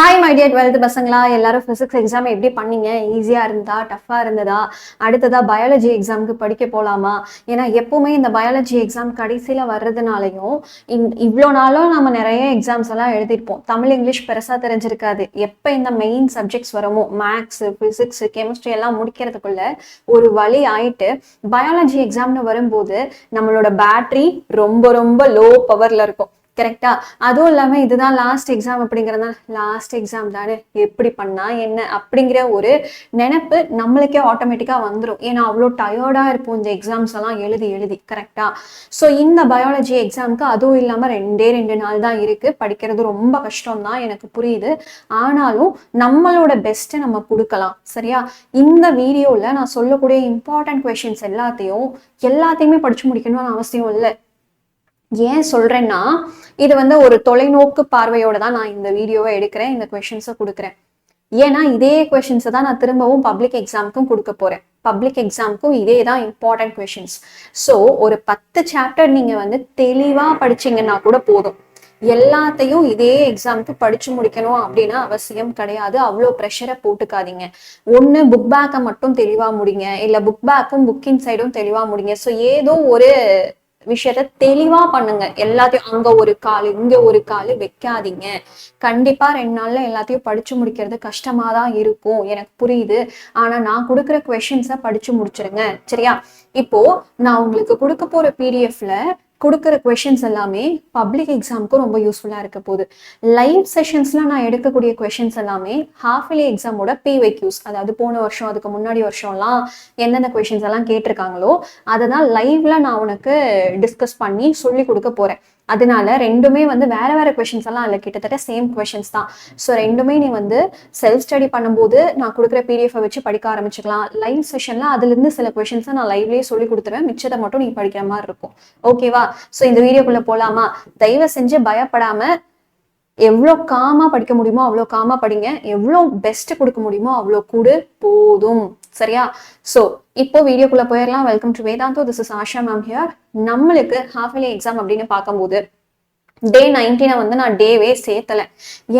Hi my dear 12th பசங்களா, எல்லாரும் physics exam எப்படி பண்ணீங்க? ஈஸியா இருந்தா, டஃபா இருந்ததா? அடுத்ததா பயாலஜி எக்ஸாமுக்கு படிக்க போலாமா? ஏன்னா எப்பவுமே இந்த பயாலஜி எக்ஸாம் கடைசியில வர்றதுனாலையும் இவ்வளோ நாளும் நம்ம நிறைய எக்ஸாம்ஸ் எல்லாம் எழுதிருப்போம். தமிழ் இங்கிலீஷ் பெருசா தெரிஞ்சிருக்காது. எப்ப இந்த மெயின் சப்ஜெக்ட்ஸ் வரமோ, மேக்ஸ், பிசிக்ஸ், கெமிஸ்ட்ரி எல்லாம் முடிக்கிறதுக்குள்ள ஒரு வழி ஆயிட்டு பயாலஜி எக்ஸாம்னு வரும்போது நம்மளோட பேட்டரி ரொம்ப ரொம்ப லோ பவர்ல இருக்கும். கரெக்டா? அதுவும் இல்லாம இதுதான் லாஸ்ட் எக்ஸாம் அப்படிங்கறதுனால லாஸ்ட் எக்ஸாம் தானே, எப்படி பண்ணா என்ன அப்படிங்கிற ஒரு நினைப்பு நம்மளுக்கே ஆட்டோமேட்டிக்கா வந்துடும். ஏன்னா அவ்வளோ டயர்டா இருப்போம் இந்த எக்ஸாம்ஸ் எல்லாம் எழுதி எழுதி. கரெக்டா? ஸோ இந்த பயாலஜி எக்ஸாமுக்கு அதுவும் இல்லாம 2 நாள் தான் இருக்கு. படிக்கிறது ரொம்ப கஷ்டம் தான், எனக்கு புரியுது. ஆனாலும் நம்மளோட பெஸ்ட் நம்ம கொடுக்கலாம். சரியா? இந்த வீடியோல நான் சொல்லக்கூடிய இம்பார்ட்டன்ட் கொஸ்டின்ஸ் எல்லாத்தையுமே படிச்சு முடிக்கணும்னு அவசியம் இல்லை. ஏன் சொல்றேன்னா, இது ஒரு தொலைநோக்கு பார்வையோட தான் நான் இந்த வீடியோவை எடுக்கிறேன், இந்த கொஸ்டின்ஸை கொடுக்குறேன். ஏன்னா இதே கொஸ்டின்ஸை தான் நான் திரும்பவும் பப்ளிக் எக்ஸாமுக்கும் கொடுக்க போறேன். பப்ளிக் எக்ஸாமுக்கும் இதே தான் இம்பார்ட்டன்ட் கொஸ்டின்ஸ். ஸோ ஒரு 10 சாப்டர் நீங்க தெளிவா படிச்சீங்கன்னா கூட போதும். எல்லாத்தையும் இதே எக்ஸாமுக்கு படிச்சு முடிக்கணும் அப்படின்னு அவசியம் கிடையாது. அவ்வளோ ப்ரெஷரை போட்டுக்காதீங்க. ஒன்று புக் பேக்கை மட்டும் தெளிவா முடிங்க, இல்லை புக் பேக்கும் புக்கின் சைடும் தெளிவா முடிங்க. ஸோ ஏதோ ஒரு விஷயத்த தெளிவா பண்ணுங்க. எல்லாத்தையும் அங்க ஒரு கால் இங்க ஒரு கால் வைக்காதீங்க. கண்டிப்பா 2 நாள்ல எல்லாத்தையும் படிச்சு முடிக்கிறது கஷ்டமா தான் இருக்கும், எனக்கு புரியுது. ஆனா நான் கொடுக்குற கொஸ்டின்ஸை படிச்சு முடிச்சிருங்க. சரியா? இப்போ நான் உங்களுக்கு கொடுக்க போற பிடிஎஃப்ல கொடுக்குற கொஷின்ஸ் எல்லாமே பப்ளிக் எக்ஸாமுக்கும் ரொம்ப யூஸ்ஃபுல்லாக இருக்க போகுது. லைவ் செஷன்ஸ்ல நான் எடுக்கக்கூடிய கொஷின்ஸ் எல்லாமே ஹாஃப் இயர்லி எக்ஸாமோட பிவைக்யூஸ், அதாவது போன வருஷம் அதுக்கு முன்னாடி வருஷம்லாம் எந்தெந்த கொஷின்ஸ் எல்லாம் கேட்டிருக்காங்களோ அதை தான் லைவ்ல நான் உனக்கு டிஸ்கஸ் பண்ணி சொல்லி கொடுக்க போறேன். அதனால ரெண்டுமே வேற வேற கொஷின்ஸ் எல்லாம் இல்லை, கிட்டத்தட்ட சேம் கொஷின்ஸ் தான். ஸோ ரெண்டுமே நீ செல்ஃப் ஸ்டடி பண்ணும்போது நான் கொடுக்குற பிடிஎஃப் வச்சு படிக்க ஆரம்பிச்சுக்கலாம். லைவ் செஷன்ல அதுல இருந்து சில கொஷின்ஸை நான் லைவ்லேயே சொல்லி கொடுத்துருவேன், மிச்சத்தை மட்டும் நீ படிக்கிற மாதிரி இருக்கும். ஓகேவா? ஸோ இந்த வீடியோக்குள்ள போலாமா? தயவு செஞ்சு பயப்படாம எவ்வளோ காமா படிக்க முடியுமோ அவ்வளோ காமா படிங்க. எவ்வளோ பெஸ்ட் கொடுக்க முடியுமோ அவ்வளோ கூடு போதும். சரியா? ஸோ இப்போ வீடியோக்குள்ள போயிடலாம். Welcome to Vedantu, this is Asha ma'am here. நம்மளுக்கு ஹாஃப் இயர்லி எக்ஸாம் அப்படின்னு பார்க்கும்போது டே 19 நான் டேவே சேர்த்தலை.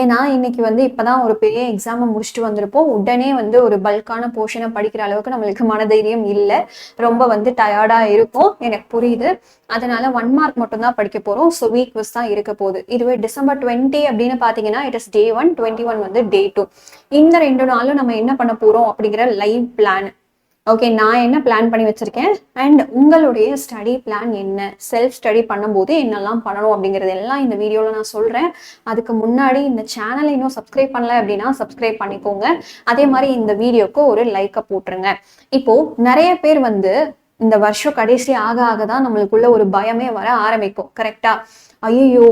ஏன்னா இன்னைக்கு இப்பதான் ஒரு பெரிய எக்ஸாமை முடிச்சுட்டு வந்திருப்போம். உடனே ஒரு பல்கான போர்ஷனை படிக்கிற அளவுக்கு நம்மளுக்கு மனதைரியம் இல்லை. ரொம்ப டயர்டா இருக்கும், எனக்கு புரியுது. அதனால 1 மார்க் மட்டும் தான் படிக்க போறோம். ஸோ வீக் விஸ் தான் இருக்க போகுது. இதுவே டிசம்பர் 20 அப்படின்னு பாத்தீங்கன்னா இட் இஸ் டே 1, 21 டே 2. இந்த 2 நாளும் நம்ம என்ன பண்ண போறோம் அப்படிங்கிற லைவ் பிளான். ஓகே, நான் என்ன பிளான் பண்ணி வச்சிருக்கேன் அண்ட் உங்களுடைய ஸ்டடி பிளான் என்ன, செல்ஃப் ஸ்டடி பண்ணும்போது என்னெல்லாம் பண்ணணும் அப்படிங்கிறது எல்லாம் இந்த வீடியோவில் நான் சொல்கிறேன். அதுக்கு முன்னாடி இந்த சேனலை இன்னும் சப்ஸ்கிரைப் பண்ணல அப்படின்னா சப்ஸ்கிரைப் பண்ணிக்கோங்க. அதே மாதிரி இந்த வீடியோக்கு ஒரு லைக்கை போட்டுருங்க. இப்போ நிறைய பேர் இந்த வருஷம் கடைசி ஆக ஆக தான் நம்மளுக்குள்ள ஒரு பயமே வர ஆரம்பிக்கும். கரெக்டா? ஐயோ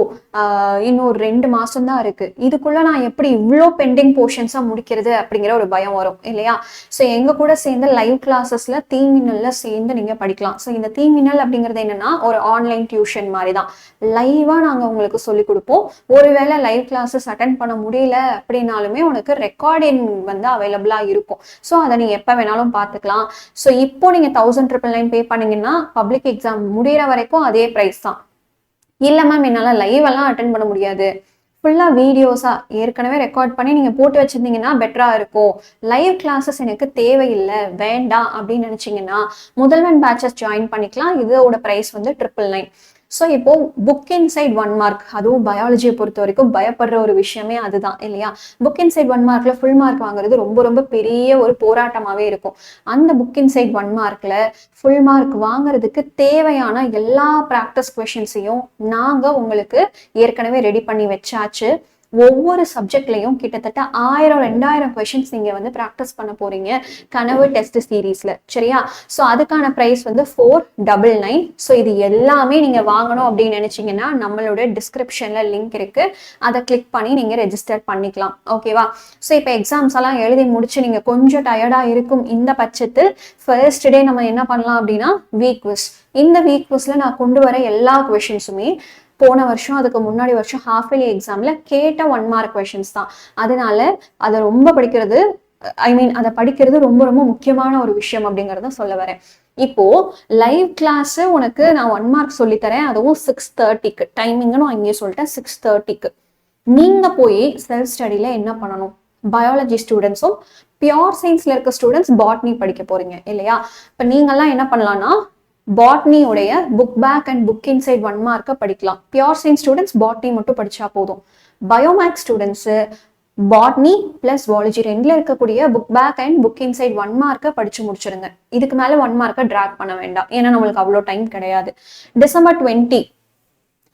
இன்னும் 2 மாசம் தான் இருக்கு, இதுக்குள்ள நான் எப்படி இவ்வளோ பெண்டிங் போர்ஷன்ஸா முடிக்கிறது அப்படிங்கிற ஒரு பயம் வரும் இல்லையா? ஸோ எங்க கூட சேர்ந்து லைவ் கிளாஸஸ்ல தீமின்னல்ல சேர்ந்து நீங்க படிக்கலாம். ஸோ இந்த தீமின்னல் அப்படிங்கிறது என்னன்னா ஒரு ஆன்லைன் டியூஷன் மாதிரி தான். லைவா நாங்க உங்களுக்கு சொல்லி கொடுப்போம். ஒருவேளை லைவ் கிளாஸஸ் அட்டென்ட் பண்ண முடியல அப்படின்னாலுமே உனக்கு ரெக்கார்டிங் அவைலபிளா இருக்கும். ஸோ அதை நீங்க எப்ப வேணாலும் பார்த்துக்கலாம். ஸோ இப்போ நீங்க 1999 பே பண்ணீங்கன்னா பப்ளிக் எக்ஸாம் முடிகிற வரைக்கும் அதே ப்ரைஸ் தான். இல்லை மேம் என்னால் லைவ் எல்லாம் அட்டென்ட் பண்ண முடியாது, ஃபுல்லாக வீடியோஸா ஏற்கனவே ரெக்கார்ட் பண்ணி நீங்கள் போட்டு வச்சிருந்தீங்கன்னா பெட்டராக இருக்கும், லைவ் கிளாஸஸ் எனக்கு தேவையில்லை வேண்டாம் அப்படின்னு நினச்சிங்கன்னா முதல்வன் பேட்சஸ் ஜாயின் பண்ணிக்கலாம். இதோட ப்ரைஸ் 999. ஸோ இப்போ புக் இன்சைட் 1 மார்க், அதுவும் பயாலஜியை பொறுத்த வரைக்கும் பயப்படுற ஒரு விஷயமே அதுதான் இல்லையா? புக் இன்சைட் 1 மார்க்ல ஃபுல் மார்க் வாங்குறது ரொம்ப ரொம்ப பெரிய ஒரு போராட்டமாவே இருக்கும். அந்த புக் இன்சைட் 1 மார்க்ல ஃபுல் மார்க் வாங்குறதுக்கு தேவையான எல்லா ப்ராக்டிஸ் கொஷின்ஸையும் நாங்க உங்களுக்கு ஏற்கனவே ரெடி பண்ணி வச்சாச்சு. ஒவ்வொரு சப்ஜெக்ட்லையும் கிட்டத்தட்ட 1000-2000 கொஷின்ஸ் நீங்க ப்ராக்டிஸ் பண்ண போறீங்க கனவு டெஸ்ட் சீரீஸ்ல. சரியா? ஸோ அதுக்கான ப்ரைஸ் 499. ஸோ இது எல்லாமே நீங்க வாங்கணும் அப்படின்னு நினைச்சீங்கன்னா நம்மளோட டிஸ்கிரிப்ஷன்ல லிங்க் இருக்கு, அதை கிளிக் பண்ணி நீங்க ரெஜிஸ்டர் பண்ணிக்கலாம். ஓகேவா? ஸோ இப்போ எக்ஸாம்ஸ் எல்லாம் எழுதி முடிச்சு நீங்க கொஞ்சம் டயர்டா இருக்கும் இந்த பட்சத்தில் ஃபர்ஸ்ட் டே நம்ம என்ன பண்ணலாம் அப்படின்னா வீக் குவிஸ். இந்த வீக் குவிஸ்ல நான் கொண்டு வர எல்லா கொஷின்ஸுமே போன வருஷம் அதுக்கு முன்னாடி வருஷம் ஹாஃப் இயர்லி எக்ஸாம்ல கேட்ட 1 மார்க் கொஷின்ஸ் தான். அதனால அதை ரொம்ப படிக்கிறது அதை படிக்கிறது ரொம்ப ரொம்ப முக்கியமான ஒரு விஷயம் அப்படிங்கறத சொல்ல வரேன். இப்போ லைவ் கிளாஸ் உனக்கு நான் 1 மார்க் சொல்லித்தரேன், அதுவும் 6:30க்கு டைமிங்னு அங்கேயே சொல்லிட்டேன். 6:30க்கு நீங்க போய் செல்ஃப் ஸ்டடியில என்ன பண்ணணும்? பயாலஜி ஸ்டூடெண்ட்ஸும் பியோர் சயின்ஸ்ல இருக்க ஸ்டூடெண்ட்ஸ் பாட்னி படிக்க போறீங்க இல்லையா? இப்ப நீங்கெல்லாம் என்ன பண்ணலாம்னா பாட்னியோடைய book back and book inside 1 மார்க்கை படிக்கலாம். பியோர் சயின்ஸ் ஸ்டூடெண்ட்ஸ் பாட்னி மட்டும் படிச்சா போதும். Biomaths students botany plus zoology ரெண்டுல இருக்கக்கூடிய book back and book inside 1 மார்க்கை படிச்சு முடிச்சிருங்க. இதுக்கு மேல 1 மார்க்கை டிராக் பண்ண வேண்டாம், ஏன்னா நம்மளுக்கு அவ்வளோ டைம் கிடையாது. டிசம்பர் 20,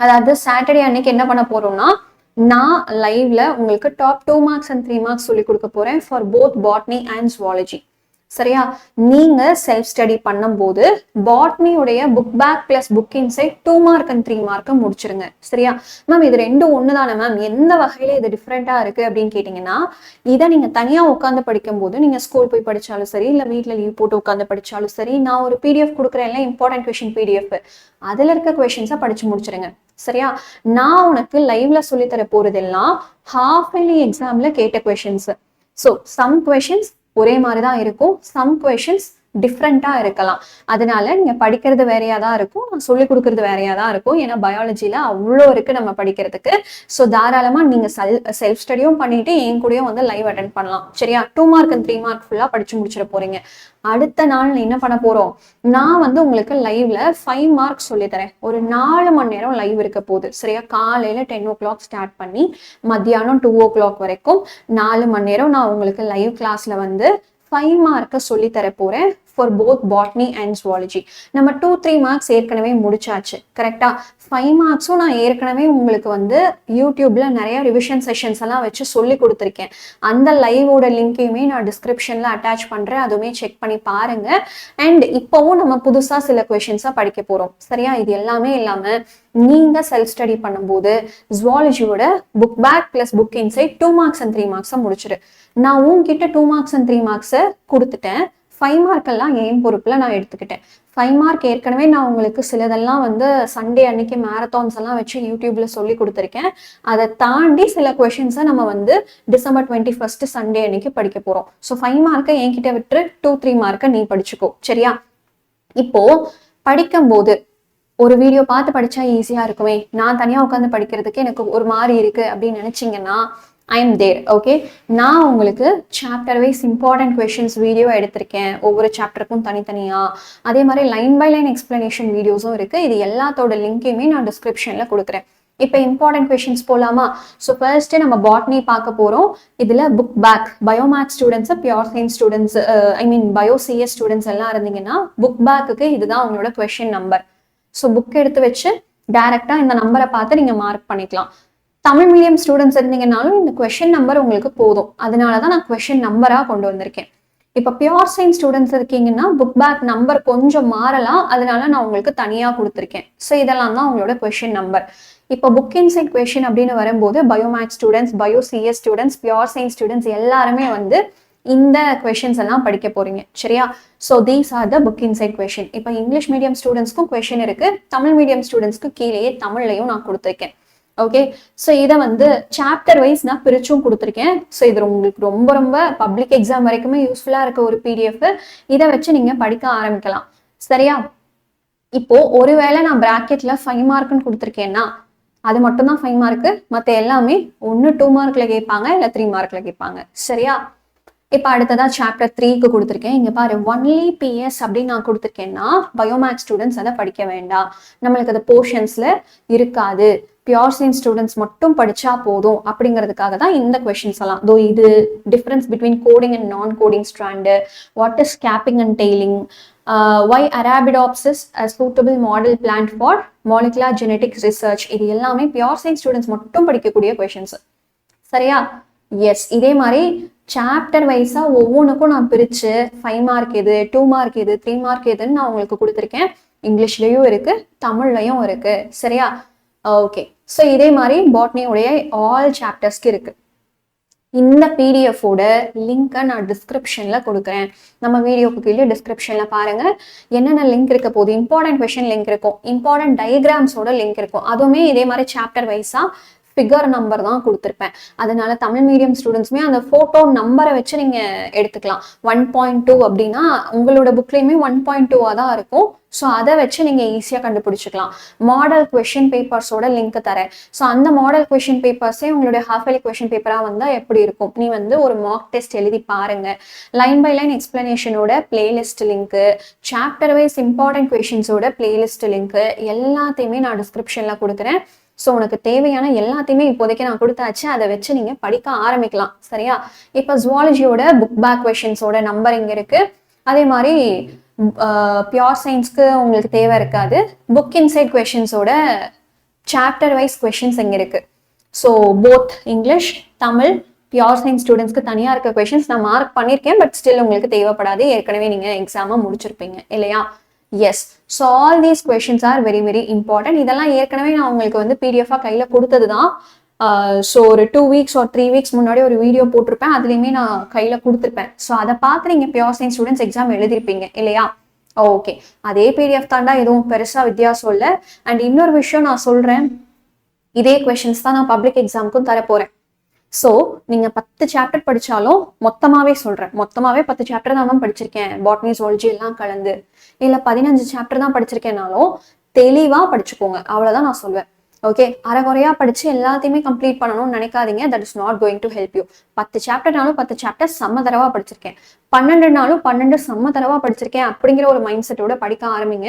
அதாவது சாட்டர்டே அன்னைக்கு என்ன பண்ண போறோம்னா, நான் லைவ்ல உங்களுக்கு டாப் 2 மார்க்ஸ் அண்ட் 3 மார்க்ஸ் சொல்லி கொடுக்க போறேன் for both botany and zoology. சரியா? நீங்க செல்ஃப் ஸ்டடி பண்ணும்போது பாட்னியுடைய book back plus book inside 2 mark and 3 மார்க்கை முடிச்சிருங்க. சரியா மேம்? இது ரெண்டும் ஒண்ணுதானே மேம், எந்த வகையில இது டிஃப்ரெண்டா இருக்கு அப்படின்னு கேட்டீங்கன்னா, இதை நீங்க தனியா உட்காந்து படிக்கும் போது, நீங்க ஸ்கூல் போய் படிச்சாலும் சரி, இல்ல வீட்டுல லீவ் போட்டு உட்காந்து படிச்சாலும் சரி, நான் ஒரு பிடிஎஃப் கொடுக்குறேன், இம்பார்ட்டன்ட் கொஸ்டின் பிடிஎஃப், அதுல இருக்க கொஸ்டின்ஸை படிச்சு முடிச்சிருங்க. சரியா? நான் உனக்கு லைவ்ல சொல்லி தர போறதெல்லாம் ஹாஃப் இயர்லி எக்ஸாம்ல கேட்ட கொஸ்டின்ஸ். ஸோ சம் கொஸ்டின்ஸ் ஒரே மாதிரி தான் இருக்கும், சம் கொஸ்டின்ஸ் டிஃப்ரெண்டா இருக்கலாம். அதனால நீங்க படிக்கிறது வேறையா தான் இருக்கும், நான் சொல்லிக் கொடுக்கறது வேறையா தான் இருக்கும். ஏன்னா பயாலஜில அவ்வளோ இருக்கு நம்ம படிக்கிறதுக்கு. ஸோ தாராளமா நீங்க செல்ஃப் ஸ்டடியும் பண்ணிட்டு என் கூடயும் வந்து லைவ் அட்டென்ட் பண்ணலாம். சரியா? 2 மார்க் அண்ட் 3 மார்க் ஃபுல்லா படிச்சு முடிச்சிட போறீங்க. அடுத்த நாள் என்ன பண்ண போறோம், நான் வந்து உங்களுக்கு லைவ்ல 5 மார்க் சொல்லி தரேன். ஒரு 4 மணி நேரம் லைவ் இருக்க போகுது. சரியா? காலையில 10 o'clock ஸ்டார்ட் பண்ணி மத்தியானம் 2 o'clock வரைக்கும் 4 மணி நேரம் நான் உங்களுக்கு லைவ் கிளாஸ்ல வந்து 5 மார்க்கை சொல்லி தர போறேன் for both botany and zoology. நம்ம 2-3 மார்க்ஸ் ஏற்கனவே முடிச்சாச்சு. கரெக்டா? 5 மார்க்ஸும் நான் ஏற்கனவே உங்களுக்கு வந்து யூடியூப்ல நிறைய ரிவிஷன் செஷன்ஸ் எல்லாம் வச்சு சொல்லி கொடுத்துருக்கேன். அந்த லைவோட லிங்கையுமே நான் டிஸ்கிரிப்ஷன்ல அட்டாச் பண்றேன், அதுவுமே செக் பண்ணி பாருங்க. அண்ட் இப்பவும் நம்ம புதுசா சில கொஸ்டின்ஸா படிக்க போறோம். சரியா? இது எல்லாமே இல்லாம நீங்க செல்ஃப் ஸ்டடி பண்ணும்போது ஜுவாலஜியோட book back plus book inside 2 marks and 3 மார்க்ஸை முடிச்சிரு. நான் உங்ககிட்ட 2 மார்க்ஸ் அண்ட் 3 மார்க்ஸை கொடுத்துட்டேன். 5 மார்க் எல்லாம் என் பொறுப்புல நான் எடுத்துக்கிட்டேன். 5 மார்க் ஏற்கனவே நான் உங்களுக்கு சிலதெல்லாம் வந்து சண்டே அன்னைக்கு மேரத்தான்ஸ் எல்லாம் வச்சு யூடியூப்ல சொல்லி கொடுத்துருக்கேன். அதை தாண்டி சில கொஸ்டின்ஸை நம்ம வந்து டிசம்பர் 21 சண்டே அன்னைக்கு படிக்க போறோம். ஸோ 5 மார்க்கை என்கிட்ட விட்டு 2-3 மார்க்கை நீ படிச்சுக்கோ. சரியா? இப்போ படிக்கும்போது ஒரு வீடியோ பார்த்து படிச்சா ஈஸியா இருக்குமே, நான் தனியா உட்காந்து படிக்கிறதுக்கு எனக்கு ஒரு மாதிரி இருக்கு அப்படின்னு நினைச்சீங்கன்னா, ஐ எம் தேர். ஓகே, நான் உங்களுக்கு chapter wise important questions video எடுத்திருக்கேன், ஒவ்வொரு சாப்டருக்கும் தனித்தனியா. அதே மாதிரி லைன் பை லைன் எக்ஸ்பிளனேஷன் வீடியோஸும் இருக்கு. இது எல்லாத்தோட லிங்கையுமே நான் டிஸ்கிரிப்ஷன்ல கொடுக்குறேன். இப்போ இம்பார்ட்டன்ட் கொஸ்டின்ஸ் போலாமா? ஸோ ஃபர்ஸ்ட் நம்ம பாட்னி பார்க்க போறோம். இதுல book back biomaths students, pure science students, I mean bio CS students எல்லாம் இருந்தீங்கன்னா புக் பேக்குக்கு இதுதான் உங்களோட கொஸ்டின் நம்பர். ஸோ புக் எடுத்து வச்சு டைரக்டா இந்த நம்பரை பார்த்து நீங்க மார்க் பண்ணிக்கலாம். தமிழ் மீடியம் ஸ்டூடெண்ட்ஸ் இருந்தீங்கன்னாலும் இந்த கொஸ்டின் நம்பர் உங்களுக்கு போதும், அதனாலதான் நான் கொஸ்டின் நம்பரா கொண்டு வந்திருக்கேன். இப்ப பியோர் சயின்ஸ் ஸ்டூடெண்ட்ஸ் இருக்கீங்கன்னா புக் பேக் நம்பர் கொஞ்சம் மாறலாம், அதனால நான் உங்களுக்கு தனியா கொடுத்துருக்கேன். ஸோ இதெல்லாம் தான் உங்களோட கொஸ்டின் நம்பர். இப்போ புக் இன்சைட் கொஸ்டின் அப்படின்னு வரும்போது biomaths students, bio CS students, pure science students எல்லாருமே வந்து இந்த கொஸ்டின்ஸ் எல்லாம் படிக்க போறீங்க. சரியா? So these are the book inside question. இப்போ இங்கிலீஷ் மீடியம் ஸ்டூடெண்ட்ஸ்க்கும் கொஸ்டின் இருக்கு, தமிழ் மீடியம் ஸ்டூடெண்ட்ஸ்க்கு கீழேயே தமிழ்லையும் நான் கொடுத்துருக்கேன். ஓகே, ஸோ இதை வந்து சாப்டர் வைஸ் நான் பிரிச்சும் கொடுத்துருக்கேன். ஸோ இது உங்களுக்கு ரொம்ப ரொம்ப பப்ளிக் எக்ஸாம் வரைக்குமே யூஸ்ஃபுல்லா இருக்க ஒரு பிடிஎஃப். இதை வச்சு நீங்க படிக்க ஆரம்பிக்கலாம். சரியா? இப்போ ஒருவேளை நான் பிராக்கெட்ல 5 மார்க்னு கொடுத்துருக்கேன்னா அது மட்டும் தான் 5 மார்க்கு, மற்ற எல்லாமே ஒன்று 2 மார்க்ல கேட்பாங்க, இல்லை 3 மார்க்ல கேட்பாங்க. சரியா? இப்போ அடுத்ததா சாப்டர் 3க்கு கொடுத்துருக்கேன். இங்க பாரு, ஒன்லி பிஎஸ் அப்படின்னு நான் கொடுத்துருக்கேன்னா பயோமேக்ஸ் ஸ்டூடெண்ட்ஸ் அதை படிக்க வேண்டாம், நம்மளுக்கு அது போர்ஷன்ஸ்ல இருக்காது, பியோர் சயின்ஸ் ஸ்டூடெண்ட்ஸ் மட்டும் படிச்சா போதும் அப்படிங்கிறதுக்காக தான் இந்த கொஸ்டின்ஸ் எல்லாம். தோ இது difference between coding and non coding strand, what is capping and tailing, why Arabidopsis a suitable model plant for molecular genetics research, இது எல்லாமே பியோர் சயின்ஸ் ஸ்டூடெண்ட்ஸ் மட்டும் படிக்கக்கூடிய கொஸ்டின்ஸ். சரியா? எஸ், இதே மாதிரி சாப்டர் வைஸா ஒவ்வொன்றுக்கும் நான் பிரிச்சு 5 மார்க் எது, 2 மார்க் எது, 3 மார்க் எதுன்னு நான் உங்களுக்கு கொடுத்துருக்கேன். இங்கிலீஷ்லயும் இருக்கு, தமிழ்லையும் இருக்கு. சரியா? ஓகே, ஸோ இதே மாதிரி பாட்னியோடைய ஆல் சாப்டர்ஸ்க்கு இருக்கு. இந்த பிடிஎஃபோட லிங்கை நான் டிஸ்கிரிப்ஷன்ல கொடுக்குறேன். நம்ம வீடியோக்கு கீழே டிஸ்கிரிப்ஷன்ல பாருங்க என்னென்ன லிங்க் இருக்க போது. இம்பார்ட்டன்ட் கொஸ்டின் லிங்க் இருக்கும், இம்பார்ட்டன்ட் டயக்ராம்ஸோட லிங்க் இருக்கும். அதுவுமே இதே மாதிரி சாப்டர் வைஸா ஃபிகர் நம்பர் தான் கொடுத்துருப்பேன். அதனால தமிழ் மீடியம் ஸ்டூடெண்ட்ஸ்மே அந்த ஃபோட்டோ நம்பரை வச்சு நீங்கள் எடுத்துக்கலாம். 1.2 அப்படின்னா உங்களோட புக்லேயுமே 1.2 தான் இருக்கும். ஸோ அதை வச்சு நீங்கள் ஈஸியாக கண்டுபிடிச்சிக்கலாம். மாடல் கொஷின் பேப்பர்ஸோட லிங்க் தரேன். ஸோ அந்த மாடல் கொஷின் பேப்பர்ஸே உங்களுடைய ஹாஃப் இயர்லி கொஷின் பேப்பராக வந்தால் எப்படி இருக்கும், நீ வந்து ஒரு மார்க் டெஸ்ட் எழுதி பாருங்க. லைன் பை லைன் எக்ஸ்பிளனேஷனோட பிளேலிஸ்ட் லிங்க்கு, சாப்டர் வைஸ் இம்பார்ட்டன்ட் கொஷின்ஸோட பிளேலிஸ்ட் லிங்க்கு எல்லாத்தையுமே நான் டிஸ்கிரிப்ஷனில் கொடுக்குறேன். ஸோ உனக்கு தேவையான எல்லாத்தையுமே இப்போதைக்கு நான் கொடுத்தாச்சு. அதை வச்சு நீங்கள் படிக்க ஆரம்பிக்கலாம். சரியா? இப்போ ஜுவாலஜியோட புக் பேக் கொஷின்ஸோட நம்பர் இங்கே இருக்கு. அதே மாதிரி பியூர் சயின்ஸ்க்கு உங்களுக்கு தேவை இருக்காது. புக் இன்சைட் கொஷின்ஸோட சாப்டர் வைஸ் கொஷின்ஸ் இங்கே இருக்கு. So both English Tamil pure science ஸ்டூடெண்ட்ஸ்க்கு தனியாக இருக்க கொஷின்ஸ் நான் மார்க் பண்ணியிருக்கேன். பட் ஸ்டில் உங்களுக்கு தேவைப்படாது, ஏற்கனவே நீங்கள் எக்ஸாமை முடிச்சிருப்பீங்க இல்லையா? Yes. So all these questions are very very important. இதெல்லாம் ஏற்கனவே நான் உங்களுக்கு வந்து பிடிஎஃபாக கையில் கொடுத்தது தான். ஸோ ஒரு 2 வீக்ஸ் ஒரு 3 வீக்ஸ் முன்னாடி ஒரு வீடியோ போட்டிருப்பேன், அதுலேயுமே நான் கையில் கொடுத்துருப்பேன். ஸோ அதை பார்த்து நீங்கள் பியூர் சயின்ஸ் ஸ்டூடெண்ட்ஸ் எக்ஸாம் எழுதிருப்பீங்க இல்லையா? ஓகே, அதே பிடிஎஃப் தாண்டா, எதுவும் பெருசாக வித்தியாசம் இல்லை. அண்ட் இன்னொரு விஷயம் நான் சொல்கிறேன், இதே கொஷின்ஸ் தான் நான் பப்ளிக் எக்ஸாமுக்கும் தரப்போகிறேன். ஸோ நீங்கள் 10 சாப்டர் படித்தாலும் மொத்தமாகவே சொல்கிறேன், மொத்தமாகவே 10 சாப்டர் தான் படிச்சிருக்கேன், பாட்னி ஜுவாலஜி எல்லாம் கலந்து, இல்லை 15 சாப்டர் தான் படிச்சிருக்கேனாலும் தெளிவாக படிச்சுக்கோங்க, அவ்வளோதான் நான் சொல்வேன். ஓகே, அரைகுறையா படிச்சு எல்லாத்தையுமே கம்ப்ளீட் பண்ணணும்னு நினைக்காதீங்க. That is not going to help you. 10 சாப்டர்னாலும் 10 chapter செம்ம தடவை படிச்சிருக்கேன், 12நாலும் 12 செம்ம தடவை படிச்சிருக்கேன் அப்படிங்கிற ஒரு மைண்ட் செட்டோட படிக்க ஆரம்பிங்க.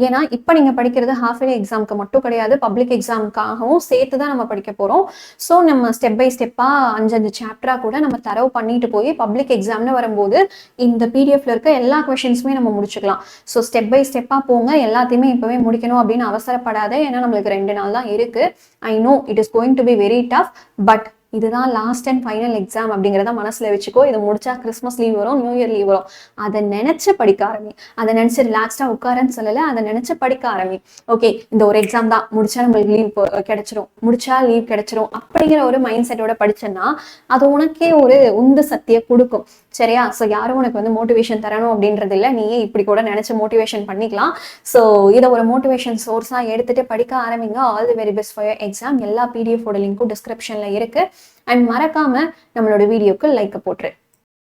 ஏன்னா இப்போ நீங்கள் படிக்கிறது ஹாஃப் இயர்லி எக்ஸாமுக்கு மட்டும் கிடையாது, பப்ளிக் எக்ஸாமுக்காகவும் சேர்த்து தான் நம்ம படிக்க போகிறோம். ஸோ நம்ம ஸ்டெப் பை ஸ்டெப்பாக 5 சாப்டராக கூட நம்ம தரவு பண்ணிட்டு போய் பப்ளிக் எக்ஸாம்னு வரும்போது இந்த பிடிஎஃப்ல இருக்க எல்லா கொஷின்ஸுமே நம்ம முடிச்சுக்கலாம். ஸோ ஸ்டெப் பை ஸ்டெப்பாக போங்க, எல்லாத்தையுமே இப்போவே முடிக்கணும் அப்படின்னு அவசரப்படாத. ஏன்னா நம்மளுக்கு 2 நாள் தான் இருக்கு. I know it is going to be very tough, but இதுதான் லாஸ்ட் அண்ட் ஃபைனல் எக்ஸாம் அப்படிங்கிறத மனசுல வச்சுக்கோ. இதை முடிச்சா கிறிஸ்மஸ் லீவ் வரும், நியூ இயர் லீவ் வரும். அதை நினைச்சு படிக்க ஆரம்பி. அதை நினைச்சு ரிலாக்ஸ்டா உட்காரன்னு சொல்லல, அதை நினைச்சு படிக்க ஆரம்பி. ஓகே, இந்த ஒரு எக்ஸாம் தான், முடிச்சா நம்மளுக்கு லீவ் கிடைச்சிரும், முடிச்சா லீவ் கிடைச்சிரும் அப்படிங்கிற ஒரு மைண்ட் செட்டோட படிச்சேன்னா அது உனக்கே ஒரு உந்து சக்தியை கொடுக்கும். சரியா? ஸோ யாரும் உனக்கு வந்து மோட்டிவேஷன் தரணும் அப்படின்றது இல்லை, நீயே இப்படி கூட நினைச்சு மோட்டிவேஷன் பண்ணிக்கலாம். ஸோ இதை ஒரு மோட்டிவேஷன் சோர்ஸா எடுத்துட்டு படிக்க ஆரம்பிங்க. All the very best for your exam. எல்லா பிடிஎஃப் ஓட லிங்க்கும் டிஸ்கிரிப்ஷன்ல இருக்கு. அண்ட் மறக்காம நம்மளோட வீடியோக்கு லைக் போட்டுரு.